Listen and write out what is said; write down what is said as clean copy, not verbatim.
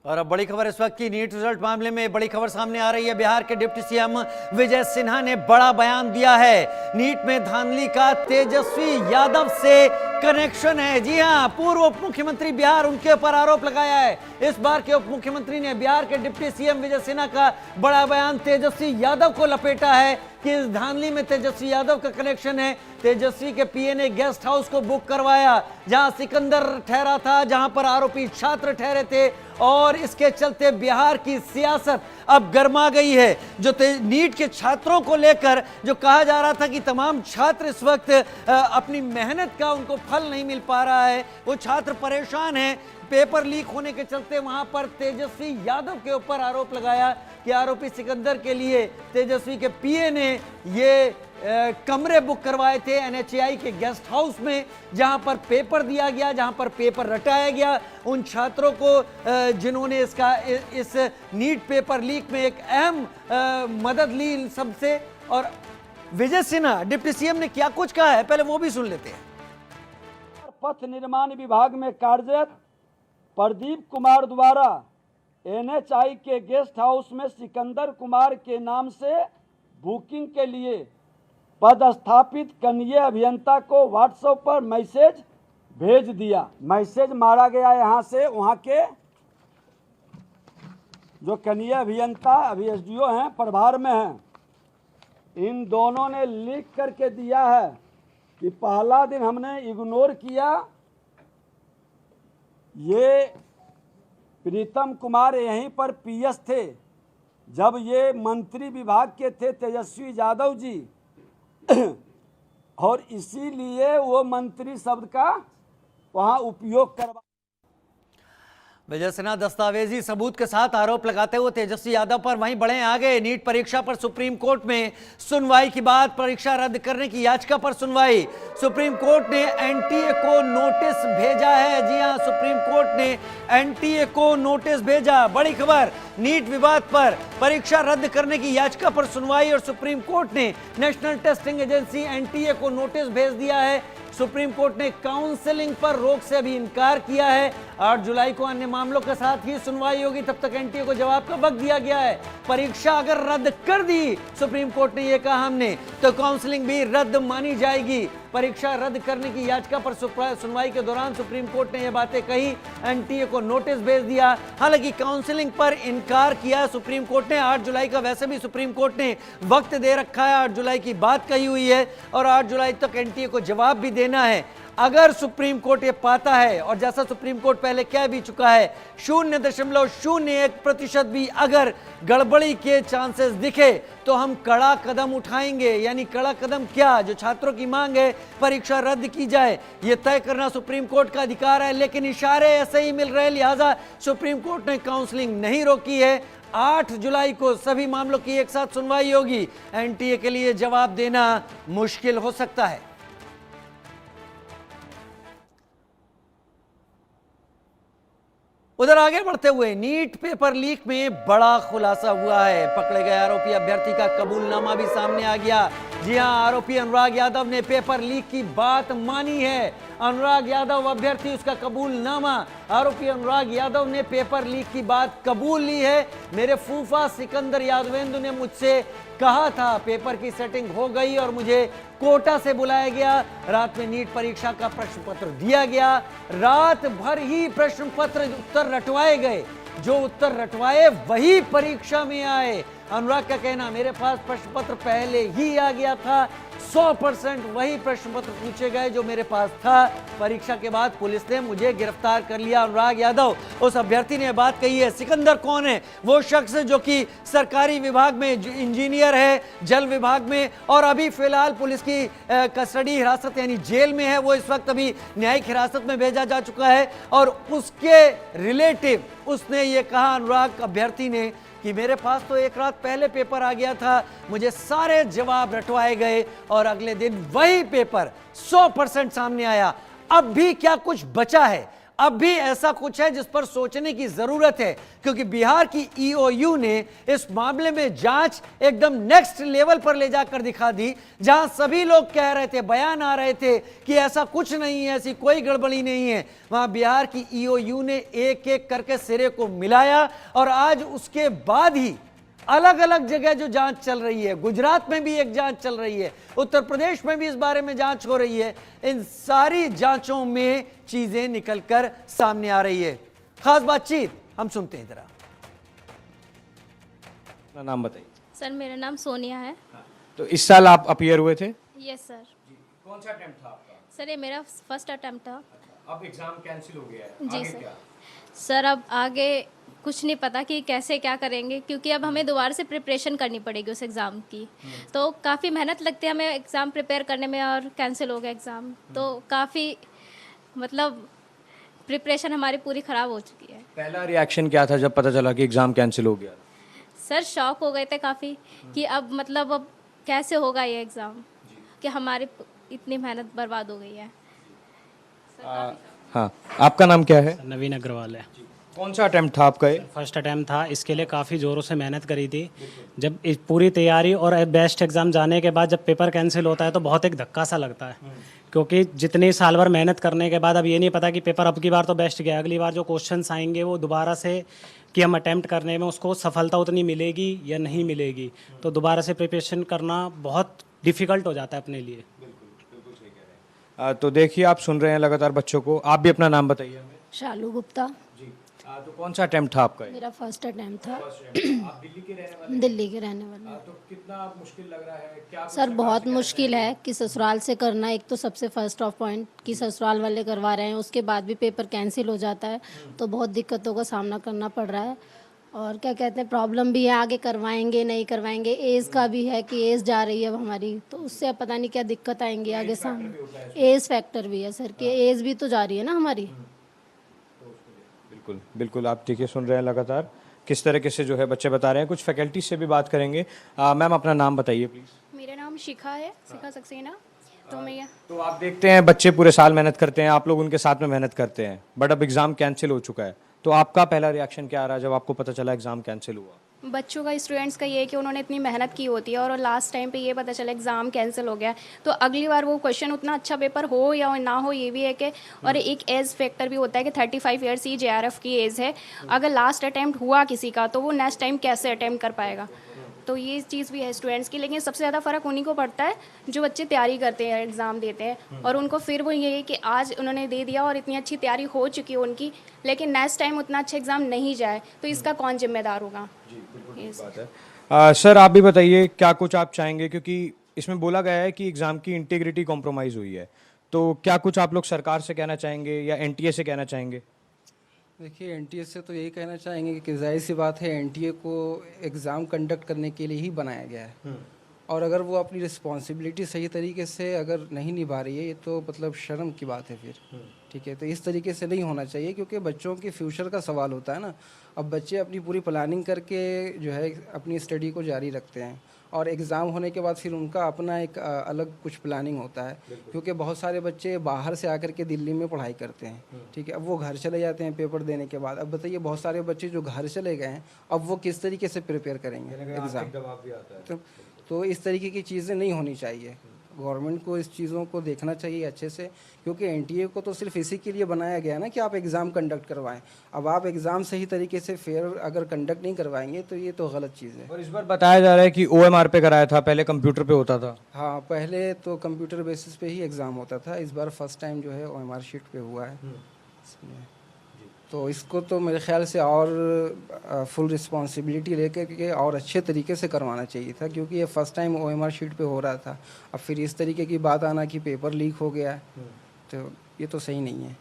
और अब बड़ी खबर इस वक्त की नीट रिजल्ट मामले में बड़ी खबर सामने आ रही है। बिहार के डिप्टी सीएम विजय सिन्हा ने बड़ा बयान दिया है। नीट में धांधली का तेजस्वी यादव से कनेक्शन है। जी हां, पूर्व उप मुख्यमंत्री बिहार, उनके ऊपर आरोप लगाया है। इस बार के उप मुख्यमंत्री ने बिहार के डिप्टी सीएम विजय सिन्हा का बड़ा बयान तेजस्वी यादव को लपेटा है कि इस धांधली में तेजस्वी यादव का कनेक्शन है। तेजस्वी के पीए ने गेस्ट हाउस को बुक करवाया जहां सिकंदर ठहरा था, जहां पर आरोपी छात्र ठहरे थे, और इसके चलते बिहार की सियासत अब गर्मा गई है। जो नीट के छात्रों को लेकर जो कहा जा रहा था कि तमाम छात्र इस वक्त अपनी मेहनत का उनको फल नहीं मिल पा रहा है, वो छात्र परेशान हैं। पेपर लीक होने के चलते वहां पर तेजस्वी यादव के ऊपर आरोप लगाया कि आरोपी सिकंदर के लिए तेजस्वी के पीए ने ये कमरे बुक करवाए थे एनएचएआई के गेस्ट हाउस में, जहां पर पेपर दिया गया, जहां पर पेपर रटाया गया उन छात्रों को जिन्होंने इस नीट पेपर लीक में एक अहम मदद ली इन सबसे। और विजय सिन्हा डिप्टी सीएम ने क्या कुछ कहा है, पहले वो भी सुन लेते हैं। पथ निर्माण विभाग में कार्यरत प्रदीप कुमार द्वारा एनएचआई के गेस्ट हाउस में सिकंदर कुमार के नाम से बुकिंग के लिए पदस्थापित कनीय अभियंता को व्हाट्सएप पर मैसेज भेज दिया। मैसेज मारा गया यहाँ से, वहाँ के जो कनीय अभियंता अभी एसडीओ हैं, प्रभार में हैं, इन दोनों ने लिख करके दिया है कि पहला दिन हमने इग्नोर किया। ये प्रीतम कुमार यहीं पर पीएस थे जब ये मंत्री विभाग के थे तेजस्वी यादव जी, और इसीलिए वो मंत्री शब्द का वहां उपयोग करवा। विजय सिन्हा दस्तावेजी सबूत के साथ आरोप लगाते हुए तेजस्वी यादव पर वहीं बढ़े आगे। नीट परीक्षा पर सुप्रीम कोर्ट में सुनवाई के बाद परीक्षा रद्द करने की याचिका पर सुनवाई। सुप्रीम कोर्ट ने एनटीए को नोटिस भेजा है। जी हां, सुप्रीम कोर्ट ने एनटीए को नोटिस भेजा। बड़ी खबर, नीट विवाद पर परीक्षा रद्द करने की याचिका पर सुनवाई और सुप्रीम कोर्ट ने नेशनल टेस्टिंग एजेंसी एनटीए को नोटिस भेज दिया है। सुप्रीम कोर्ट ने काउंसलिंग पर रोक से भी इनकार किया है। 8 जुलाई को अन्य मामलों के साथ ही सुनवाई होगी, तब तक एनटीए को जवाब का वक्त दिया गया है। परीक्षा अगर रद्द कर दी, सुप्रीम कोर्ट ने यह कहा हमने, तो काउंसलिंग भी रद्द मानी जाएगी। परीक्षा रद्द करने की याचिका पर सुनवाई के दौरान सुप्रीम कोर्ट ने यह बातें कही, एनटीए को नोटिस भेज दिया। हालांकि काउंसलिंग पर इनकार किया सुप्रीम कोर्ट ने। 8 जुलाई का वैसे भी सुप्रीम कोर्ट ने वक्त दे रखा है, 8 जुलाई की बात कही हुई है और 8 जुलाई तक एनटीए को जवाब भी देना है। अगर सुप्रीम कोर्ट ये पाता है, और जैसा सुप्रीम कोर्ट पहले कह भी चुका है, 0.01% भी अगर गड़बड़ी के चांसेस दिखे तो हम कड़ा कदम उठाएंगे। यानी कड़ा कदम क्या, जो छात्रों की मांग है परीक्षा रद्द की जाए, यह तय करना सुप्रीम कोर्ट का अधिकार है। लेकिन इशारे ऐसे ही मिल रहे, लिहाजा सुप्रीम कोर्ट ने काउंसलिंग नहीं रोकी है। 8 जुलाई को सभी मामलों की एक साथ सुनवाई होगी। एनटीए के लिए जवाब देना मुश्किल हो सकता है। उधर आगे बढ़ते हुए नीट पेपर लीक में बड़ा खुलासा हुआ है। पकड़े गए आरोपी अभ्यर्थी का कबूलनामा भी सामने आ गया। जी हां, आरोपी अनुराग यादव ने पेपर लीक की बात मानी है। अनुराग यादव अभ्यर्थी, उसका कबूलनामा, आरोपी अनुराग यादव ने पेपर लीक की बात कबूल ली है। मेरे फूफा सिकंदर यादवेंदु ने मुझसे कहा था, पेपर की सेटिंग हो गई और मुझे कोटा से बुलाया गया। रात में नीट परीक्षा का प्रश्न पत्र दिया गया। रात भर ही प्रश्न पत्र उत्तर रटवाए गए, जो उत्तर रटवाए वही परीक्षा में आए। अनुराग का कहना, मेरे पास प्रश्न पत्र पहले ही आ गया था, 100% वही प्रश्न पत्र पूछे गए जो मेरे पास था। परीक्षा के बाद पुलिस ने मुझे गिरफ्तार कर लिया। अनुराग यादव, उस अभ्यर्थी ने बात कही है। सिकंदर कौन है? वो शख्स जो कि सरकारी विभाग में इंजीनियर है, जल विभाग में, और अभी फिलहाल पुलिस की कस्टडी हिरासत यानी जेल में है। वो इस वक्त अभी न्यायिक हिरासत में भेजा जा चुका है। और उसके रिलेटिव, उसने ये कहा, अनुराग अभ्यर्थी ने, कि मेरे पास तो एक रात पहले पेपर आ गया था, मुझे सारे जवाब रटवाए गए और अगले दिन वही पेपर 100% सामने आया। अब भी क्या कुछ बचा है? अब भी ऐसा कुछ है जिस पर सोचने की जरूरत है, क्योंकि बिहार की ईओयू ने इस मामले में जांच एकदम नेक्स्ट लेवल पर ले जाकर दिखा दी। जहां सभी लोग कह रहे थे, बयान आ रहे थे कि ऐसा कुछ नहीं है, ऐसी कोई गड़बड़ी नहीं है, वहां बिहार की ईओयू ने एक एक करके सिरे को मिलाया और आज उसके बाद ही अलग अलग जगह जो जांच चल रही है, गुजरात में भी एक जांच चल रही है, उत्तर प्रदेश में भी इस बारे में जांच हो रही है, इन सारी जांचों में चीजें निकलकर सामने आ रही है। खास बातचीत हम सुनते हैं जरा। अपना नाम बताइए। सर मेरा नाम सोनिया है। तो इस साल आप अपीयर हुए थे? Yes sir. कौन सा अटेम्प्ट था आपका? सर ये मेरा फर्स्ट अटेम्प्ट था। अब एग्जाम कैंसिल हो गया है, जी आगे सर। क्या? सर अब आगे कुछ नहीं पता कि कैसे क्या करेंगे, क्योंकि अब हमें दोबारा से प्रिपरेशन करनी पड़ेगी उस एग्ज़ाम की। तो काफ़ी मेहनत लगती है हमें एग्ज़ाम प्रिपेयर करने में, और कैंसिल हो गया एग्ज़ाम तो काफ़ी मतलब प्रिपरेशन हमारी पूरी ख़राब हो चुकी है। पहला रिएक्शन क्या था जब पता चला कि एग्जाम कैंसिल हो गया? सर शॉक हो गए थे काफ़ी कि अब मतलब अब कैसे होगा ये एग्ज़ाम, कि हमारी इतनी मेहनत बर्बाद हो गई है। हाँ, आपका नाम क्या है? नवीन अग्रवाल है। कौन सा अटेम्प्ट था आपका ये? फर्स्ट अटैम्प्ट था। इसके लिए काफ़ी ज़ोरों से मेहनत करी थी। जब इस पूरी तैयारी और बेस्ट एग्ज़ाम जाने के बाद जब पेपर कैंसिल होता है तो बहुत एक धक्का सा लगता है, क्योंकि जितनी साल भर मेहनत करने के बाद अब ये नहीं पता कि पेपर अब की बार तो बेस्ट गया, अगली बार जो क्वेश्चंस आएंगे वो दोबारा से कि हम अटैम्प्ट करने में उसको सफलता उतनी मिलेगी या नहीं मिलेगी, तो दोबारा से प्रिपरेशन करना बहुत डिफ़िकल्ट हो जाता है अपने लिए। तो देखिए, आप सुन रहे हैं लगातार बच्चों को। आप भी अपना नाम बताइए हमें। शालू गुप्ता। जी। तो कौन सा अटेम्प्ट था आपका ये? मेरा फर्स्ट अटैम्प्ट था। आप दिल्ली के रहने वाले? दिल्ली के रहने वाले हैं। तो कितना मुश्किल लग रहा है क्या? सर बहुत मुश्किल है कि ससुराल से करना, एक तो सबसे फर्स्ट ऑफ पॉइंट कि ससुराल वाले करवा रहे हैं, उसके बाद भी पेपर कैंसिल हो जाता है तो बहुत दिक्कतों का सामना करना पड़ रहा है। और क्या कहते हैं, प्रॉब्लम भी है, आगे करवाएंगे नहीं करवाएंगे, एज का भी है कि एज जा रही है अब हमारी, तो उससे अब पता नहीं क्या दिक्कत आएंगी आगे सामने। एज फैक्टर भी है सर, कि एज भी तो जा रही है ना हमारी। बिल्कुल बिल्कुल, आप देखिए सुन रहे हैं लगातार किस तरीके से जो है बच्चे बता रहे हैं। कुछ फैकल्टी से भी बात करेंगे। मैम अपना नाम बताइए प्लीज़। मेरा नाम शिखा है, शिखा सक्सेना। तो मैं तो आप देखते हैं बच्चे पूरे साल मेहनत करते हैं, आप लोग उनके साथ में मेहनत करते हैं, बट अब एग्ज़ाम कैंसिल हो चुका है, तो आपका पहला रिएक्शन क्या रहा जब आपको पता चला एग्ज़ाम कैंसिल हुआ? बच्चों का, स्टूडेंट्स का ये है कि उन्होंने इतनी मेहनत की होती है और लास्ट टाइम पे ये पता चला एग्ज़ाम कैंसिल हो गया, तो अगली बार वो क्वेश्चन उतना अच्छा पेपर हो या ना हो ये भी है कि, और एक एज फैक्टर भी होता है कि 35 ईयर्स ही JRF की एज है। अगर लास्ट अटैम्प्ट हुआ किसी का तो वो नेक्स्ट टाइम कैसे अटैम्प्ट कर पाएगा, तो ये चीज़ भी है स्टूडेंट्स की। लेकिन सबसे ज़्यादा फ़र्क उन्हीं को पड़ता है जो बच्चे तैयारी करते हैं, एग्ज़ाम देते हैं, और उनको फिर वो ये है कि आज उन्होंने दे दिया और इतनी अच्छी तैयारी हो चुकी है उनकी, लेकिन नेक्स्ट टाइम उतना अच्छा एग्ज़ाम नहीं जाए तो इसका कौन जिम्मेदार होगा? बात है। सर आप भी बताइए क्या कुछ आप चाहेंगे, क्योंकि इसमें बोला गया है कि एग्ज़ाम की इंटीग्रिटी कॉम्प्रोमाइज़ हुई है, तो क्या कुछ आप लोग सरकार से कहना चाहेंगे या NTA से कहना चाहेंगे? देखिए, NTA से तो यही कहना चाहेंगे कि जाहिर सी बात है NTA को एग्ज़ाम कंडक्ट करने के लिए ही बनाया गया है, और अगर वो अपनी रिस्पॉन्सिबिलिटी सही तरीके से अगर नहीं निभा रही है, ये तो मतलब शर्म की बात है फिर। ठीक है, तो इस तरीके से नहीं होना चाहिए, क्योंकि बच्चों के फ्यूचर का सवाल होता है ना। अब बच्चे अपनी पूरी प्लानिंग करके जो है अपनी स्टडी को जारी रखते हैं, और एग्ज़ाम होने के बाद फिर उनका अपना एक अलग कुछ प्लानिंग होता है, क्योंकि बहुत सारे बच्चे बाहर से आकर के दिल्ली में पढ़ाई करते हैं। ठीक है, अब वो घर चले जाते हैं पेपर देने के बाद। अब बताइए, बहुत सारे बच्चे जो घर चले गए हैं, अब वो किस तरीके से प्रिपेयर करेंगे एग्ज़ाम? तो इस तरीके की चीज़ें नहीं होनी चाहिए। गवर्नमेंट को इस चीज़ों को देखना चाहिए अच्छे से, क्योंकि NTA को तो सिर्फ इसी के लिए बनाया गया ना कि आप एग्ज़ाम कंडक्ट करवाएं। अब आप एग्ज़ाम सही तरीके से फेयर अगर कंडक्ट नहीं करवाएंगे तो ये तो गलत चीज़ है। और इस बार बताया जा रहा है कि OMR पे कराया था, पहले कंप्यूटर पे होता था। हाँ, पहले तो कंप्यूटर बेसिस पे ही एग्ज़ाम होता था, इस बार फर्स्ट टाइम जो है OMR शीट पे हुआ है इसमें। तो इसको तो मेरे ख्याल से और फुल रिस्पॉन्सिबिलिटी लेकर के और अच्छे तरीके से करवाना चाहिए था, क्योंकि ये फर्स्ट टाइम OMR शीट पे हो रहा था। अब फिर इस तरीके की बात आना कि पेपर लीक हो गया, तो ये तो सही नहीं है।